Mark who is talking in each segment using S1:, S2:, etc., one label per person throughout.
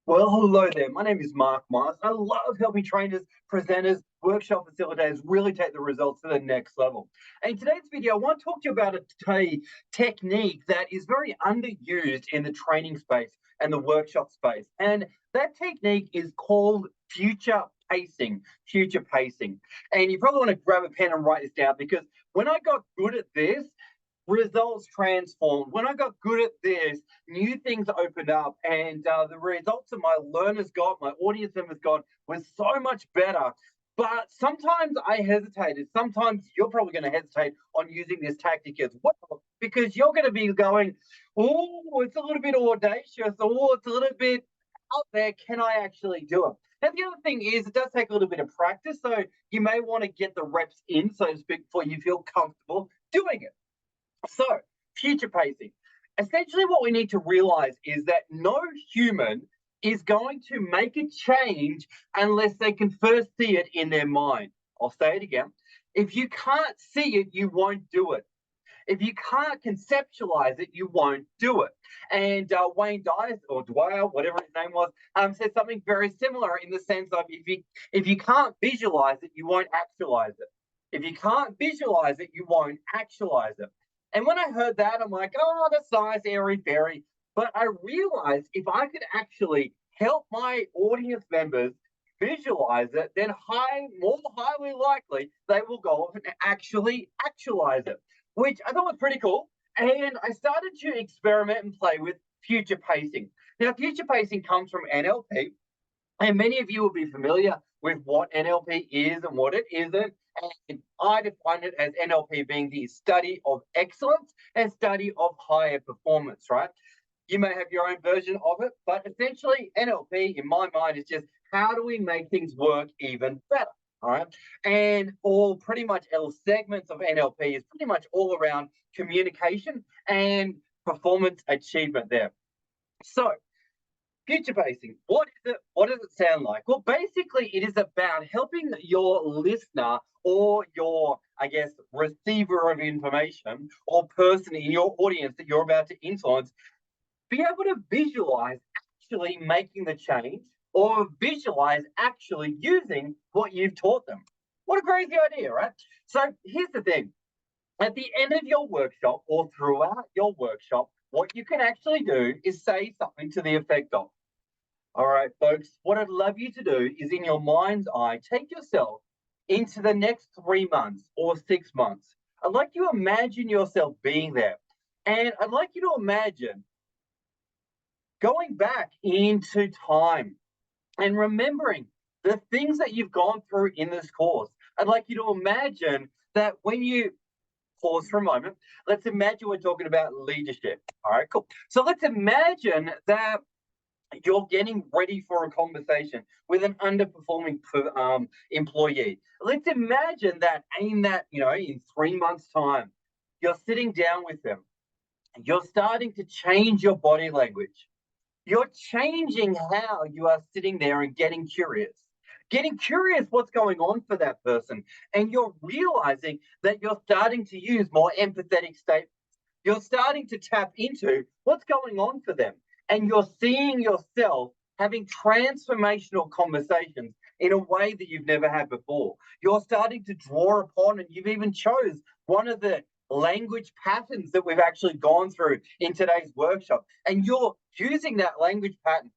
S1: Well, hello there. My name is Mark Mars. I love helping trainers, presenters, workshop facilitators really take the results to the next level. And in today's video, I want to talk to you about a technique that is very underused in the training space and the workshop space. And that technique is called future pacing. Future pacing. And you probably want to grab a pen and write this down because when I got good at this, results transformed. When I got good at this, new things opened up, and the results that my learners got, my audience members got, was so much better. But sometimes I hesitated. Sometimes you're probably going to hesitate on using this tactic as well because you're going to be going, oh, it's a little bit audacious, oh, it's a little bit out there. Can I actually do it? And the other thing is, it does take a little bit of practice. So you may want to get the reps in, so to speak, before you feel comfortable doing it. So, future pacing. Essentially, what we need to realize is that no human is going to make a change unless they can first see it in their mind. I'll say it again. If you can't see it, you won't do it. If you can't conceptualize it, you won't do it. And Wayne Dyer, or Dwyer, whatever his name was, said something very similar in the sense of if you can't visualize it, you won't actualize it. If you can't visualize it, you won't actualize it. And when I heard that, I'm like, oh, that's nice, airy fairy. But I realized if I could actually help my audience members visualize it, then more highly likely they will go off and actually actualize it, which I thought was pretty cool. And I started to experiment and play with future pacing. Now, future pacing comes from NLP, and many of you will be familiar with what NLP is and what it isn't. And I define it as NLP being the study of excellence and study of higher performance, right? You may have your own version of it, but essentially NLP, in my mind, is just how do we make things work even better, all right? And all pretty much L segments of NLP is pretty much all around communication and performance achievement there. So, future pacing, what is it? What does it sound like? Well, basically, it is about helping your listener or your, I guess, receiver of information or person in your audience that you're about to influence be able to visualize actually making the change or visualize actually using what you've taught them. What a crazy idea, right? So here's the thing. At the end of your workshop or throughout your workshop, what you can actually do is say something to the effect of, all right, folks, what I'd love you to do is in your mind's eye, take yourself into the next 3 months or 6 months. I'd like you to imagine yourself being there. And I'd like you to imagine going back into time and remembering the things that you've gone through in this course. I'd like you to imagine that when you pause for a moment, let's imagine we're talking about leadership. All right, cool. So let's imagine that you're getting ready for a conversation with an underperforming employee. Let's imagine that in 3 months' time, you're sitting down with them. You're starting to change your body language. You're changing how you are sitting there and getting curious what's going on for that person. And you're realizing that you're starting to use more empathetic statements. You're starting to tap into what's going on for them. And you're seeing yourself having transformational conversations in a way that you've never had before. You're starting to draw upon, and you've even chose one of the language patterns that we've actually gone through in today's workshop. And you're using that language pattern,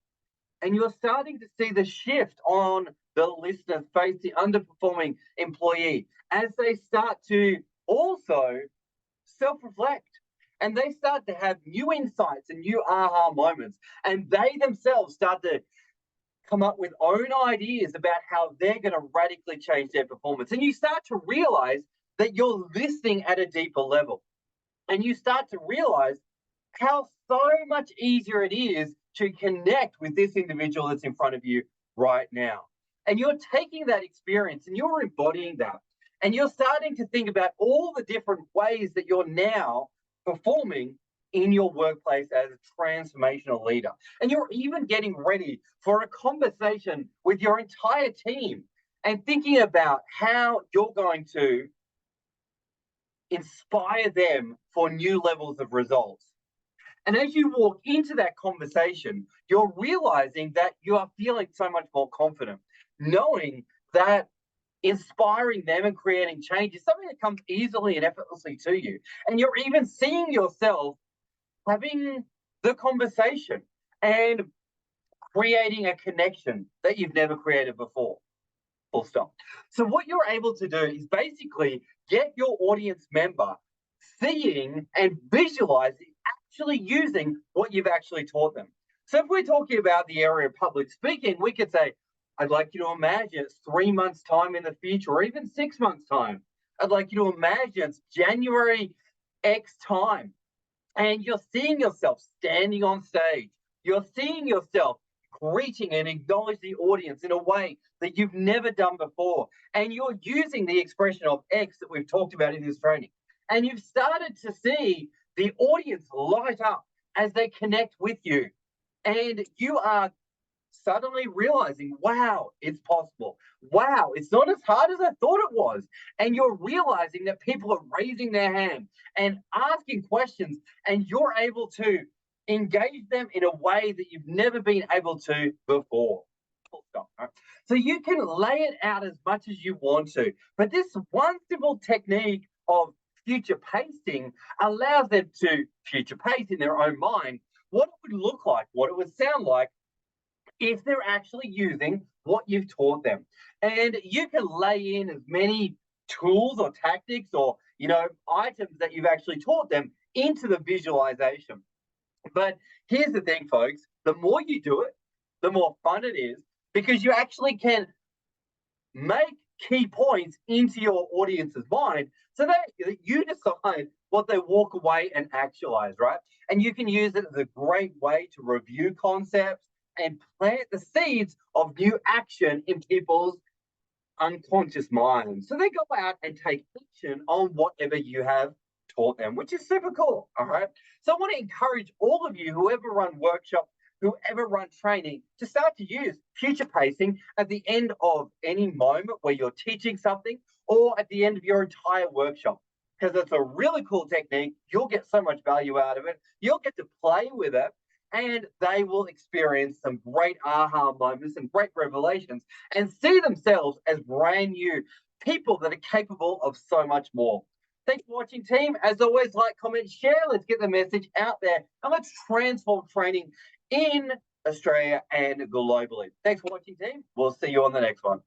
S1: and you're starting to see the shift on the listener's face, the underperforming employee, as they start to also self-reflect. And they start to have new insights and new aha moments. And they themselves start to come up with own ideas about how they're going to radically change their performance. And you start to realize that you're listening at a deeper level. And you start to realize how so much easier it is to connect with this individual that's in front of you right now. And you're taking that experience and you're embodying that. And you're starting to think about all the different ways that you're now performing in your workplace as a transformational leader. And you're even getting ready for a conversation with your entire team and thinking about how you're going to inspire them for new levels of results. And as you walk into that conversation, you're realizing that you are feeling so much more confident, knowing that inspiring them and creating change is something that comes easily and effortlessly to you. And you're even seeing yourself having the conversation and creating a connection that you've never created before. Full stop. So, what you're able to do is basically get your audience member seeing and visualizing, actually using what you've actually taught them. So, if we're talking about the area of public speaking, we could say, I'd like you to imagine it's 3 months' time in the future, or even 6 months' time. I'd like you to imagine it's January X time, and you're seeing yourself standing on stage. You're seeing yourself greeting and acknowledge the audience in a way that you've never done before. And you're using the expression of X that we've talked about in this training. And you've started to see the audience light up as they connect with you. And you are suddenly realizing, wow, it's possible. Wow, it's not as hard as I thought it was. And you're realizing that people are raising their hand and asking questions, and you're able to engage them in a way that you've never been able to before. So you can lay it out as much as you want to, but this one simple technique of future pacing allows them to future pace in their own mind what it would look like, what it would sound like if they're actually using what you've taught them. And you can lay in as many tools or tactics or items that you've actually taught them into the visualization. But here's the thing, folks, the more you do it, the more fun it is, because you actually can make key points into your audience's mind so that you decide what they walk away and actualize, right? And you can use it as a great way to review concepts and plant the seeds of new action in people's unconscious minds. So they go out and take action on whatever you have taught them, which is super cool. All right. So I want to encourage all of you, whoever run workshops, whoever run training, to start to use future pacing at the end of any moment where you're teaching something or at the end of your entire workshop. Because it's a really cool technique. You'll get so much value out of it. You'll get to play with it, and they will experience some great aha moments and great revelations and see themselves as brand new people that are capable of so much more. Thanks for watching, team. As always, like, comment, share. Let's get the message out there and let's transform training in Australia and globally. Thanks for watching, team. We'll see you on the next one.